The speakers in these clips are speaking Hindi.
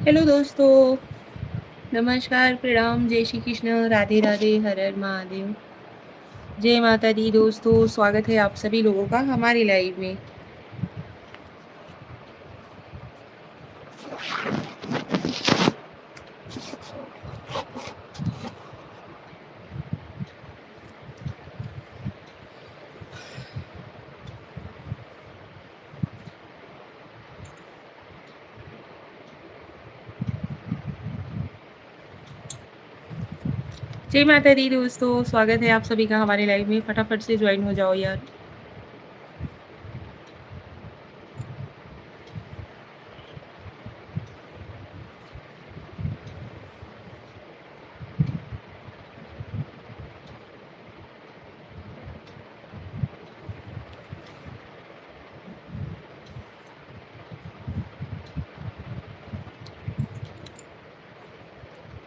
हेलो दोस्तों, नमस्कार, प्रणाम, जय श्री कृष्ण, राधे राधे, हर हर महादेव। जय माता दी दोस्तों, स्वागत है आप सभी लोगों का हमारी लाइव में। जय माता दी दोस्तों, स्वागत है आप सभी का हमारे लाइव में। फटाफट से ज्वाइन हो जाओ यार।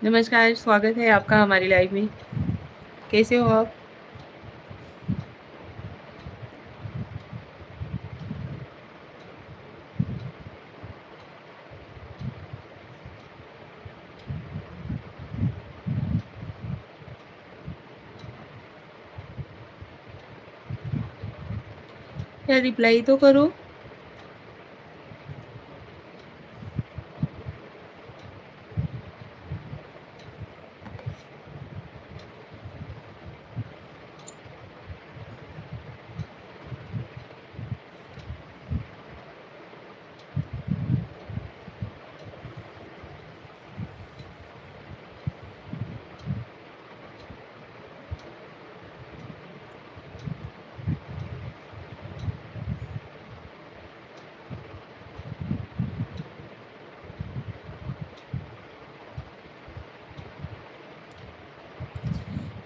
नमस्कार, स्वागत है आपका हमारी लाइव में। कैसे हो आप? यार रिप्लाई तो करो।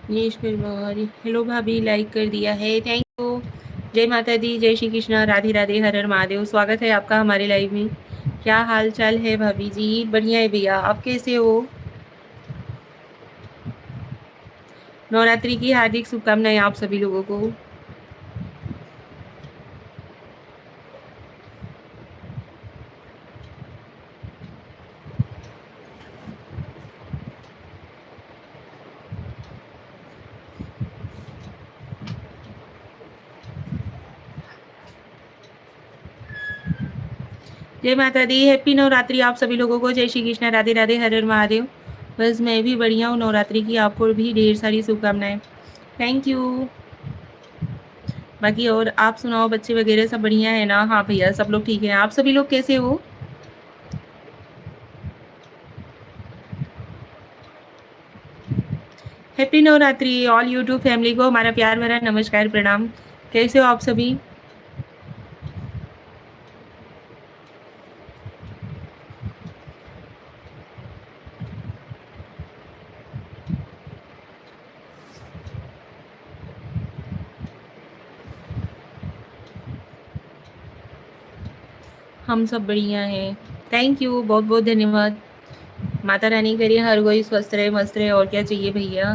नीश फिर हेलो भाभी, लाइक कर दिया है, थैंक यू। जय माता दी, जय श्री कृष्ण, राधे राधे, हर हर महादेव। स्वागत है आपका हमारे लाइव में। क्या हाल चाल है भाभी जी? बढ़िया है भैया, आप कैसे हो? नवरात्रि की हार्दिक शुभकामनाएं आप सभी लोगों को। जय माता दी, हैप्पी नवरात्रि आप सभी लोगों को। जय श्री कृष्ण, राधे राधे, हर हर महादेव। बस मैं भी बढ़िया हूँ। नवरात्रि की आपको भी ढेर सारी शुभकामनाएं। Thank you. बाकी और आप सुनाओ, बच्चे वगैरह सब बढ़िया है ना? हाँ भैया, सब लोग ठीक हैं। आप सभी लोग कैसे हो? Happy Navratri all YouTube family को हमारा प्यार भरा नमस्कार, प्रणाम। कैसे हो आप सभी? हम सब बढ़िया हैं। थैंक यू, बहुत बहुत धन्यवाद। माता रानी करिए हर कोई स्वस्थ रहे, मस्त रहे, और क्या चाहिए भैया।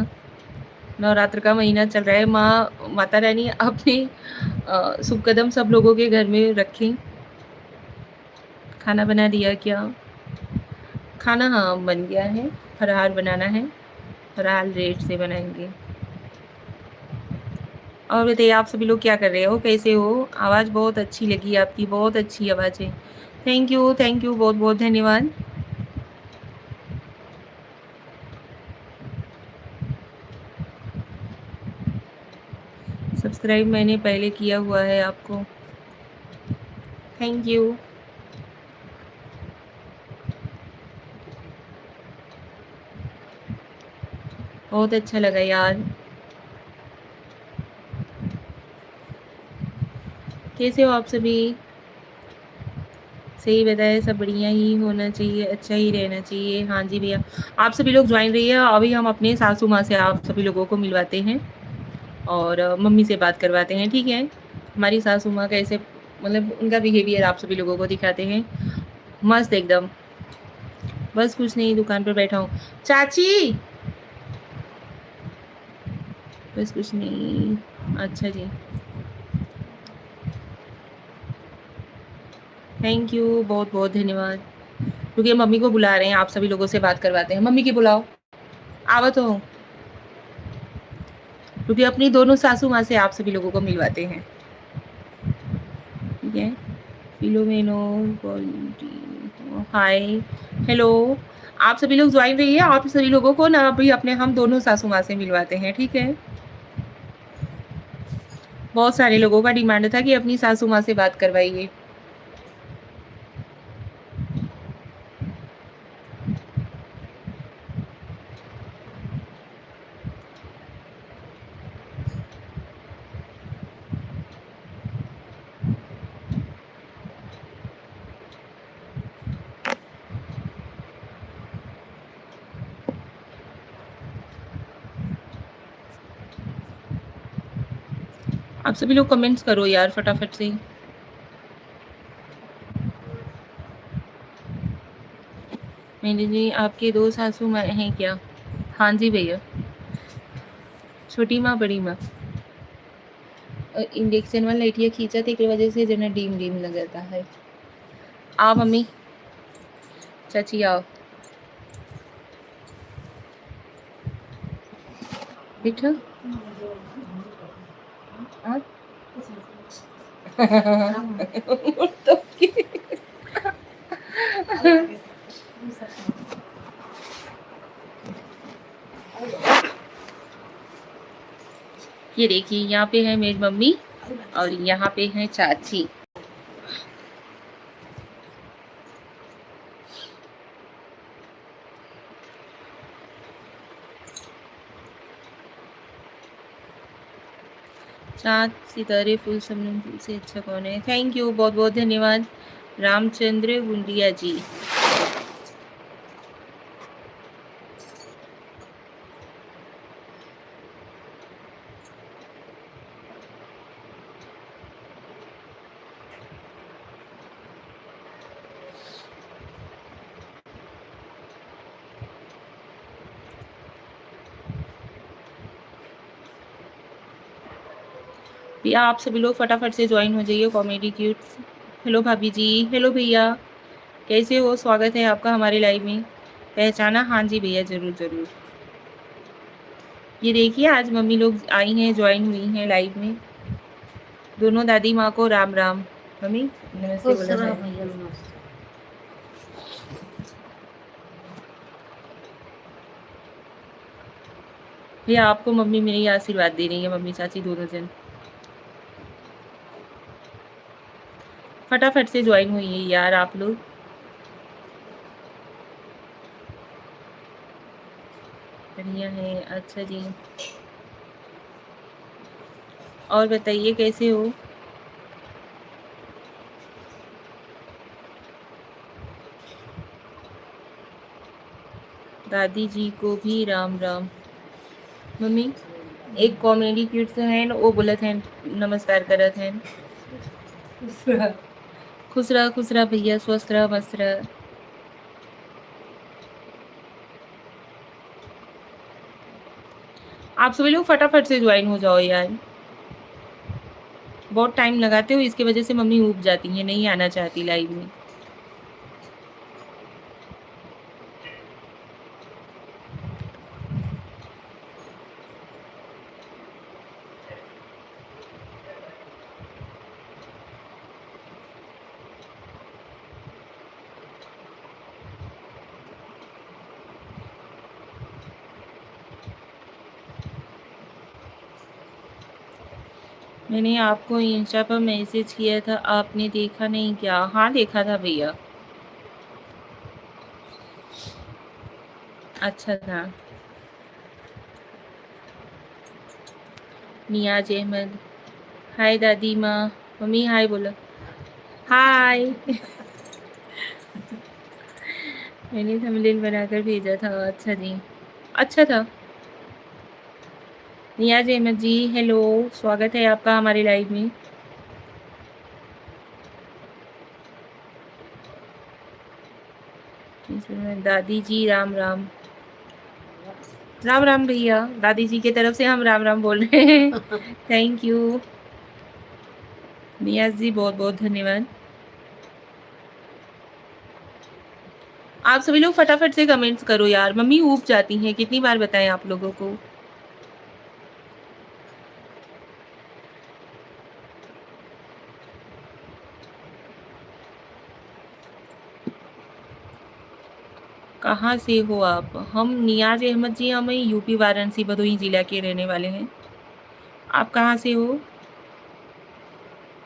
नवरात्र का महीना चल रहा है। माँ माता रानी अपने शुभ कदम सब लोगों के घर में रखें। खाना बना दिया क्या? खाना हाँ बन गया है। फराहार बनाना है। फराहार लेट से बनाएंगे। और बताइए, आप सभी लोग क्या कर रहे हो, कैसे हो? आवाज़ बहुत अच्छी लगी आपकी, बहुत अच्छी आवाज़ है। थैंक यू, बहुत बहुत धन्यवाद। सब्सक्राइब मैंने पहले किया हुआ है आपको। Thank you. बहुत अच्छा लगा यार। कैसे हो आप सभी? सही बताया, सब बढ़िया ही होना चाहिए, अच्छा ही रहना चाहिए। हाँ जी भैया, आप सभी लोग ज्वाइन रहिए। अभी हम अपने सासू माँ से आप सभी लोगों को मिलवाते हैं और मम्मी से बात करवाते हैं, ठीक है? हमारी सासू माँ कैसे, मतलब उनका बिहेवियर आप सभी लोगों को दिखाते हैं। मस्त एकदम। बस कुछ नहीं, दुकान पर बैठा हूँ। चाची, बस कुछ नहीं। अच्छा जी, थैंक यू, बहुत बहुत धन्यवाद। क्योंकि मम्मी को बुला रहे हैं, आप सभी लोगों से बात करवाते हैं। मम्मी की बुलाओ, आवत हो। क्योंकि अपनी दोनों सासू माँ से आप सभी लोगों को मिलवाते हैं, ठीक है? फिलोमेनो हाय, हेलो। आप सभी लोग ज्वाइन रहिए, आप सभी लोगों को ना अभी अपने हम दोनों सासू माँ से मिलवाते हैं, ठीक है? बहुत सारे लोगों का डिमांड था कि अपनी सासू माँ से बात करवाइए। आप सभी लोग कमेंट्स करो यार फटाफट से। मेरी जी आपके दो सासू माँ हैं क्या? हाँ जी भैया, छोटी माँ बड़ी माँ। इंजेक्शन वाला लइटिया खींचा थे, वजह से जना डीम डीम लगता है। आओ मम्मी, चाची आओ, बैठो। हाँ? तो ये देखिए, यहाँ पे है मेरी मम्मी और यहाँ पे है चाची। चाँद सितारे फूल समन फूल से अच्छा कौन है? थैंक यू, बहुत बहुत धन्यवाद रामचंद्र गुंडिया जी। भैया आप सभी लोग फटाफट से ज्वाइन हो जाइए कॉमेडी क्यूट्स। हेलो भाभी जी, हेलो भैया, कैसे हो? स्वागत है आपका हमारे लाइव में। पहचाना? हाँ जी भैया, ज़रूर ज़रूर। ये देखिए आज मम्मी लोग आई हैं, ज्वाइन हुई हैं लाइव में। दोनों दादी माँ को राम राम। मम्मी नमस्ते बोला है। भैया आपको मम्मी मेरी आशीर्वाद दे रही है, मम्मी चाची दोनों जन। फटाफट से ज्वाइन हुई है यार आप लोग। बढ़िया है, अच्छा जी। और बताइए कैसे हो? दादी जी को भी राम राम। मम्मी एक कॉमेडी क्यूट से हैं, वो बोलत हैं नमस्कार करत हैं। खुश रहा भैया, स्वस्थ रहा, मस्त रहा। आप सभी लोग फटाफट से ज्वाइन हो जाओ यार, बहुत टाइम लगाते हो, इसकी वजह से मम्मी ऊब जाती है, नहीं आना चाहती लाइव में। मैंने आपको इंस्टा पर मैसेज किया था, आपने देखा नहीं क्या? हाँ देखा था भैया, अच्छा था। नियाज अहमद, हाय दादी माँ। मम्मी हाय बोलो, हाय। मैंने थंबनेल बनाकर भेजा था, अच्छा जी, अच्छा था। नियाज अहमद जी हेलो, स्वागत है आपका हमारे लाइव में। दादी जी राम राम। राम राम भैया, दादी जी की तरफ से हम राम राम बोल रहे हैं। थैंक यू नियाज जी, बहुत बहुत धन्यवाद। आप सभी लोग फटाफट से कमेंट्स करो यार, मम्मी ऊब जाती हैं, कितनी बार बताएँ आप लोगों को। कहाँ से हो आप? हम नियाज़ अहमद जी, हम यूपी वाराणसी भदोही जिला के रहने वाले हैं। आप कहाँ से हो?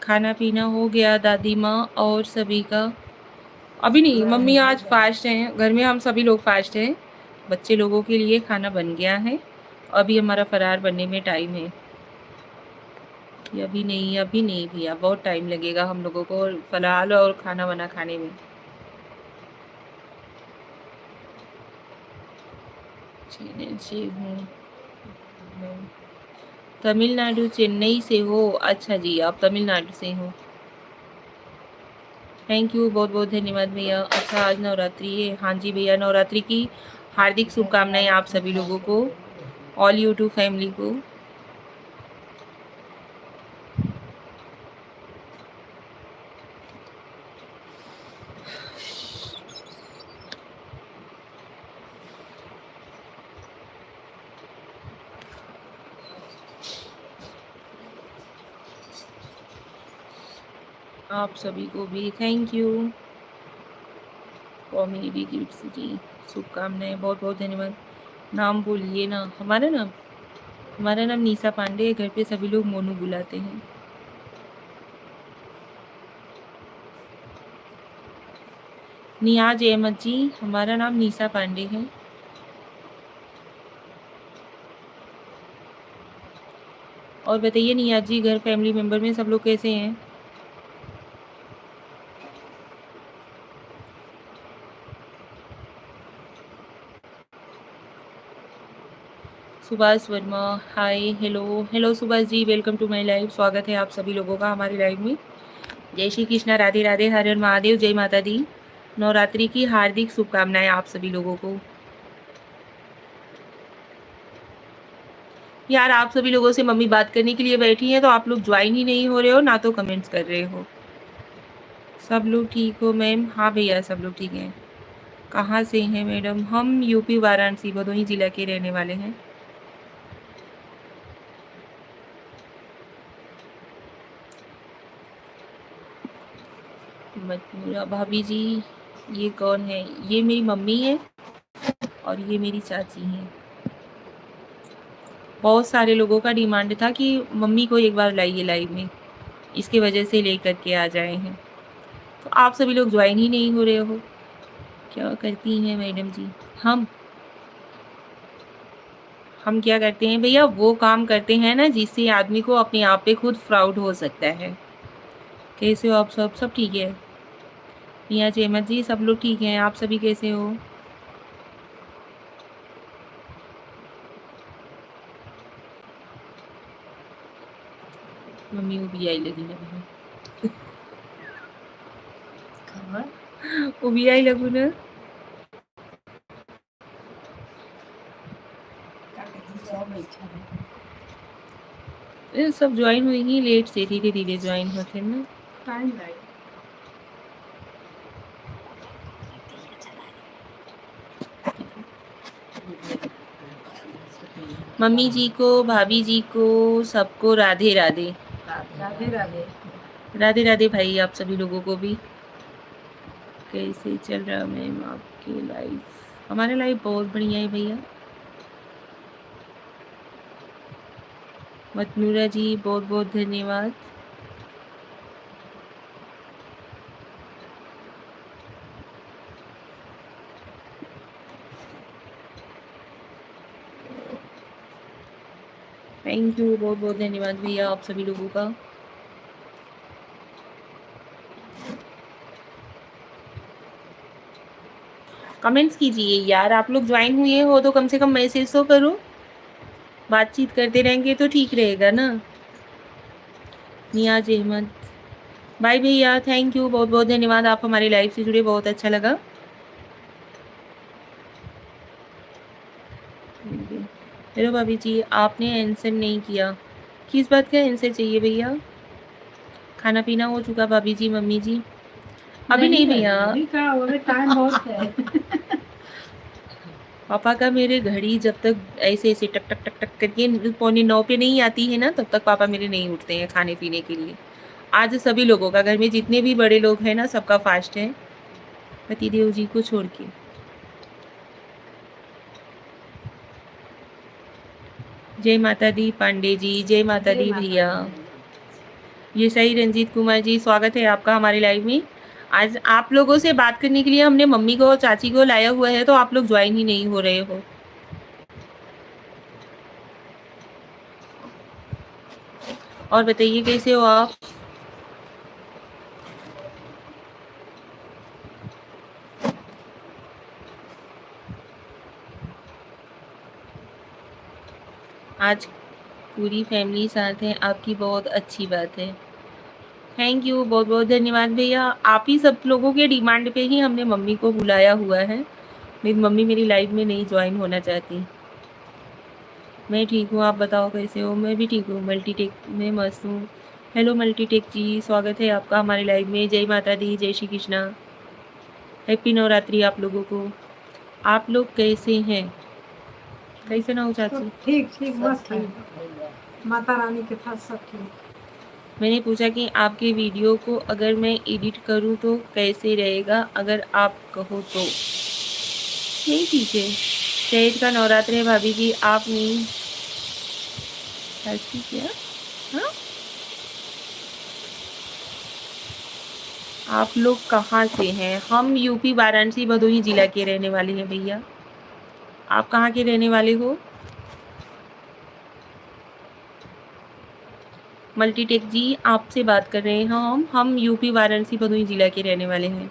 खाना-पीना हो गया दादी माँ और सभी का? अभी नहीं, मम्मी आज फ़ास्ट हैं, घर में हम सभी लोग फ़ास्ट हैं। बच्चे लोगों के लिए खाना बन गया है, अभी हमारा फ़रार बनने में टाइम है। ये अभी नहीं भैया, बहुत टाइम लगेगा हम लोगों को फ़लाल और खाना-वाना खाने में। चेन्नई से हूँ मैं। तमिलनाडु चेन्नई से हो? अच्छा जी, आप तमिलनाडु से हो। थैंक यू, बहुत-बहुत धन्यवाद भैया। अच्छा आज नवरात्रि है। हाँ जी भैया, नवरात्रि की हार्दिक शुभकामनाएँ आप सभी लोगों को, ऑल यूट्यूब फैमिली को। आप सभी को भी थैंक यू फॉर मेरी गिफ्ट्स जी, शुभकामनाएँ, बहुत-बहुत धन्यवाद। नाम बोलिए ना, हमारा नाम निशा पांडे है, घर पे सभी लोग मोनू बुलाते हैं। नियाज़ अहमद जी, हमारा नाम निशा पांडे है। और बताइए नियाज़ जी, घर फैमिली मेंबर में सब लोग कैसे हैं? Subhash Verma, hi, hello, hello Subhash ji, welcome to my live. स्वागत है आप सभी लोगों का हमारी लाइव में। जय श्री कृष्णा, राधे राधे, हर हर महादेव, जय माता दी। नवरात्रि की हार्दिक शुभकामनाएं आप सभी लोगों को। यार आप सभी लोगों से मम्मी बात करने के लिए बैठी हैं, तो आप लोग ज्वाइन ही नहीं हो रहे हो, ना तो कमेंट्स कर रहे हो। सब लोग ठीक हो मैम? हाँ भैया, सब लोग ठीक हैं। कहाँ से हैं मैडम? हम यूपी वाराणसी भदोही जिला के रहने वाले हैं। मथुरा भाभी जी, ये कौन है? ये मेरी मम्मी है और ये मेरी चाची हैं। बहुत सारे लोगों का डिमांड था कि मम्मी को एक बार लाइए लाइव में, इसकी वजह से लेकर के आ जाए हैं। तो आप सभी लोग ज्वाइन ही नहीं हो रहे हो। क्या करती हैं मैडम जी? हम हम क्या करते हैं भैया, वो काम करते हैं ना जिससे आदमी को अपने आप पे खुद प्राउड हो सकता है। कैसे हो आप सब ठीक है? मियाँ अहमद जी, सब लोग ठीक हैं, आप सभी कैसे हो? मम्मी वो भी आई लगी ना भैया। वो भी आई लगू ना। ये सब ज्वाइन हुई लेट से, धीरे धीरे ज्वाइन होते हैं ना। मम्मी जी को, भाभी जी को, सबको राधे राधे। राधे राधे। राधे राधे भाई, आप सभी लोगों को भी। कैसे चल रहा मैम आपकी लाइफ? हमारा लाइफ बहुत बढ़िया है भैया। मतनूरा जी, बहुत बहुत धन्यवाद। थैंक यू, बहुत बहुत धन्यवाद भैया आप सभी लोगों का। कमेंट्स कीजिए यार, आप लोग ज्वाइन हुए हो तो कम से कम मैसेज तो करो। बातचीत करते रहेंगे तो ठीक रहेगा ना। नियाज अहमद, बाय भैया, थैंक यू, बहुत बहुत धन्यवाद, आप हमारी लाइफ से जुड़े, बहुत अच्छा लगा। हेलो भाभी जी, आपने आंसर नहीं किया, किस बात का आंसर चाहिए भैया? खाना पीना हो चुका भाभी जी, मम्मी जी? अभी नहीं भैया, अभी का अभी टाइम बहुत है। पापा का मेरे घड़ी जब तक ऐसे ऐसे टक टक टक टक करके 8:45 पे नहीं आती है ना, तब तक पापा मेरे नहीं उठते हैं खाने पीने के लिए। आज सभी लोगों का, घर में जितने भी बड़े लोग हैं ना, सबका फास्ट है, पतिदेव जी को छोड़ के। जय माता दी पांडे जी, जय माता जय दी माता भैया। दी भैया। ये सही रंजीत कुमार जी, स्वागत है आपका हमारे लाइव में। आज आप लोगों से बात करने के लिए हमने मम्मी को और चाची को लाया हुआ है, तो आप लोग ज्वाइन ही नहीं हो रहे हो। और बताइए कैसे हो आप? आज पूरी फैमिली साथ है, आपकी बहुत अच्छी बात है। थैंक यू, बहुत बहुत धन्यवाद भैया। आप ही सब लोगों के डिमांड पे ही हमने मम्मी को बुलाया हुआ है। मेरी मम्मी मेरी लाइव में नहीं ज्वाइन होना चाहती। मैं ठीक हूँ, आप बताओ कैसे हो? मैं भी ठीक हूँ, मल्टीटेक में मस्त हूँ। हेलो मल्टीटेक जी, स्वागत है आपका हमारे लाइव में। जय माता दी, जय श्री कृष्णा। हैप्पी नवरात्रि आप लोगों को। आप लोग कैसे हैं? कैसे ना हो चाची? सब ठीक ठीक मस्त है, माता रानी के पास सब ठीक। मैंने पूछा कि आपके वीडियो को अगर मैं एडिट करूं तो कैसे रहेगा, अगर आप कहो तो। नहीं ठीक है। चैत का नवरात्र है भाभी जी, आप नहीं ऐसी क्या? हाँ, आप लोग कहाँ से हैं? हम यूपी वाराणसी भदोही जिला के रहने वाले हैं भैया। आप कहाँ के रहने वाले हो? मल्टीटेक जी आपसे बात कर रहे हैं हम यूपी वाराणसी भदोही जिला के रहने वाले हैं।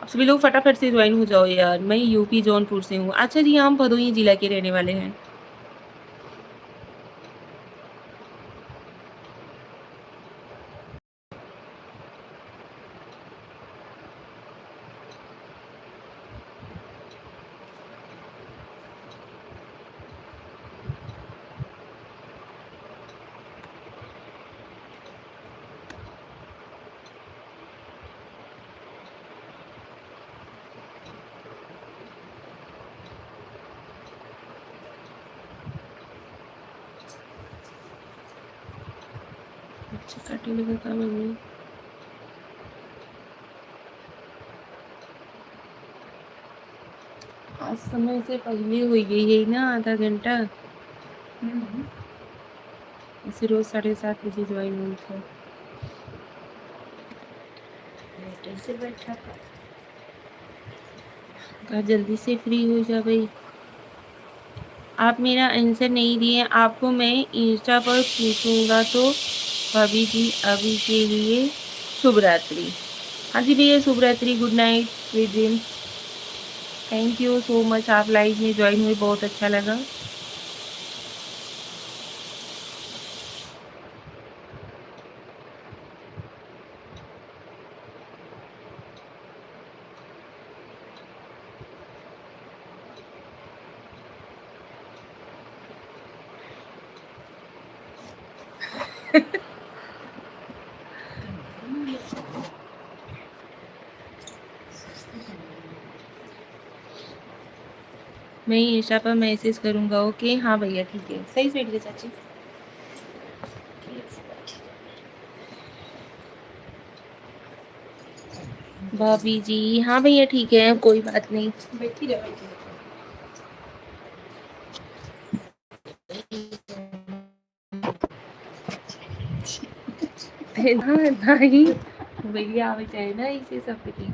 आप सभी लोग फटाफट से ज्वाइन हो जाओ यार। मैं यूपी जौनपुर से हूँ। अच्छा जी, हम भदोही जिला के रहने वाले हैं। अच्छा काटे लगा काम मम्मी। आज समय से पहले हुई गई है ना, आधा घंटा। इसे रोज 7:30 बजे ज्वाइन हुई था। से बैठा था। कहा जल्दी से फ्री हो जा भाई। आप मेरा आंसर नहीं दिए, आपको मैं इंस्टा पर पूछूंगा तो। भाभी जी अभी के लिए शुभ रात्रि। हाँ जी भैया, शुभ रात्रि, good night, sweet dream. Thank you so much, आप लाइव में ज्वाइन हुए, बहुत अच्छा लगा। मैं इंस्टा पर मैसेज करूंगा, ओके? हाँ भैया ठीक है, सही से बैठ गए चाची। भाभी जी हाँ भैया ठीक है, कोई बात नहीं। बैठी रह बैठी हाँ नहीं भैया आवे चाहे ना इसे सब की।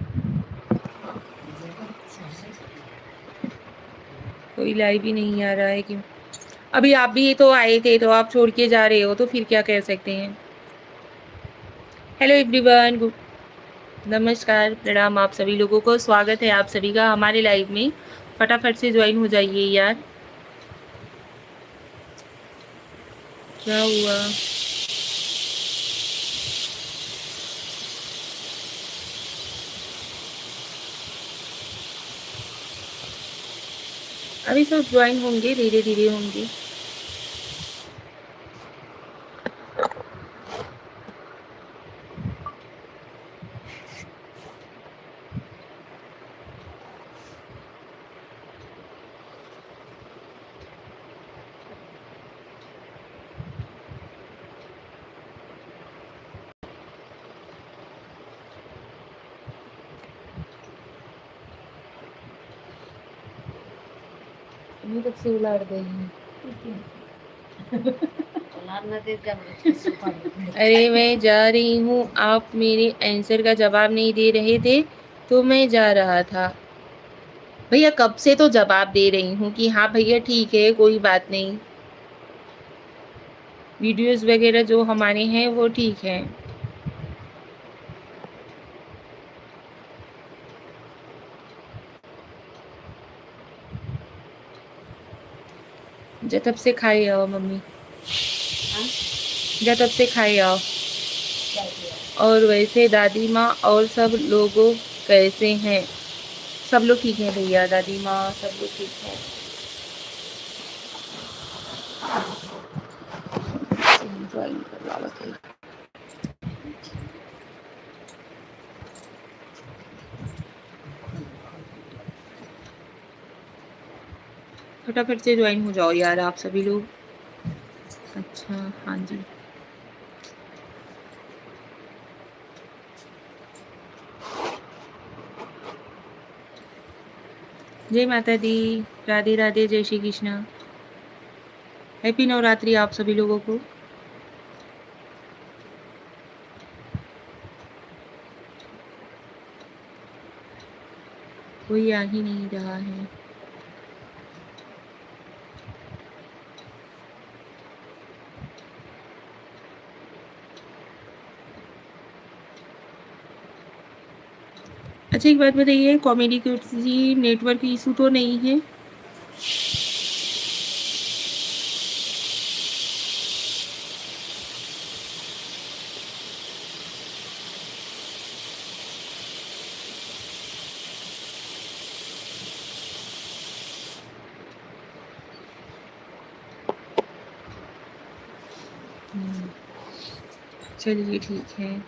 कोई लाइव ही नहीं आ रहा है क्यों? अभी आप भी तो आए थे, तो आप छोड़ के जा रहे हो, तो फिर क्या कह सकते हैं? हेलो एवरीवन, गुड नमस्कार, प्रणाम आप सभी लोगों को। स्वागत है आप सभी का हमारे लाइव में। फटाफट से ज्वाइन हो जाइए यार। क्या हुआ? अभी सब ज्वाइन होंगे, धीरे धीरे होंगे। मैं कब से उलाड़ गई हूँ। अरे मैं जा रही हूँ, आप मेरे आंसर का जवाब नहीं दे रहे थे तो मैं जा रहा था। भैया कब से तो जवाब दे रही हूँ कि हाँ भैया ठीक है कोई बात नहीं। वीडियोस वगैरह जो हमारे हैं वो ठीक है। जा तब से खाए आओ मम्मी, जा तब से खाए आओ। और वैसे दादी माँ और सब लोगों कैसे हैं? सब लोग ठीक हैं भैया, दादी माँ सब लोग ठीक हैं। फटाफट से ज्वाइन हो जाओ यार आप सभी लोग। अच्छा हाँ जी। जय माता दी, राधे राधे, जय श्री कृष्णा। हैप्पी नवरात्रि आप सभी लोगों को। कोई आ ही नहीं रहा है। अच्छा एक बात बताइए, comedy kids G network issue तो नहीं है? चलिए ठीक है।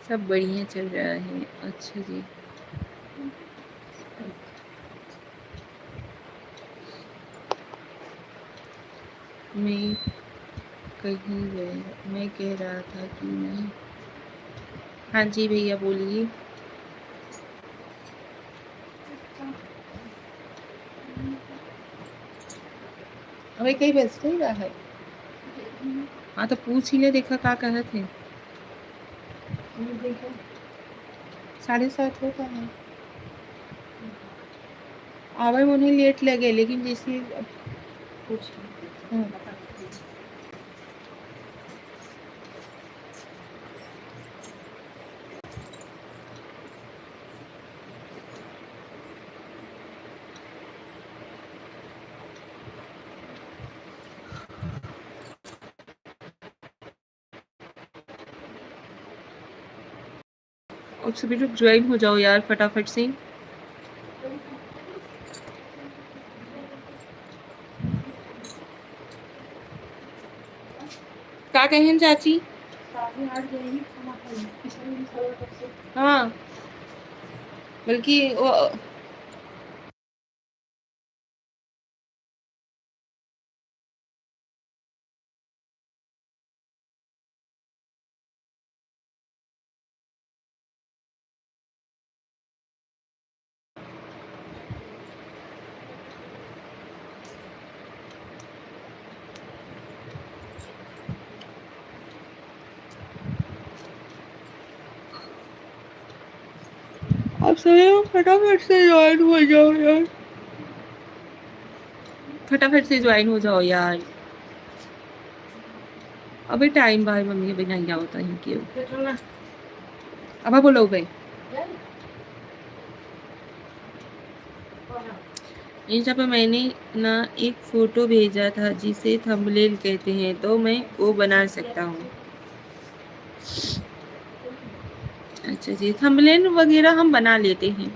सब बढ़िया चल रहा है। अच्छा जी। मैं मैं कह रहा था कि नहीं। हाँ जी भैया बोलिए। अबे कहीं बज नहीं रहा है। हाँ तो पूछ ही ले, देखा क्या कहे थे। 7:30 होता है। आवे मुझे लेट लगे लेकिन जैसे कुछ अब सभी लोग ज्वाइन हो जाओ यार फटाफट से। क्या कहें चाची? हाँ बल्कि वो आप सभी लोग फटाफट से ज्वाइन हो जाओ यार, फटाफट से ज्वाइन हो जाओ यार। अबे टाइम भाई मम्मी अभी नहीं होता है क्यों। अब बोलो भाई। इंस्टा पर मैंने ना एक फ़ोटो भेजा था जिसे थंबनेल कहते हैं, तो मैं वो बना सकता हूँ। अच्छा जी, थंबनेल वगैरह हम बना लेते हैं।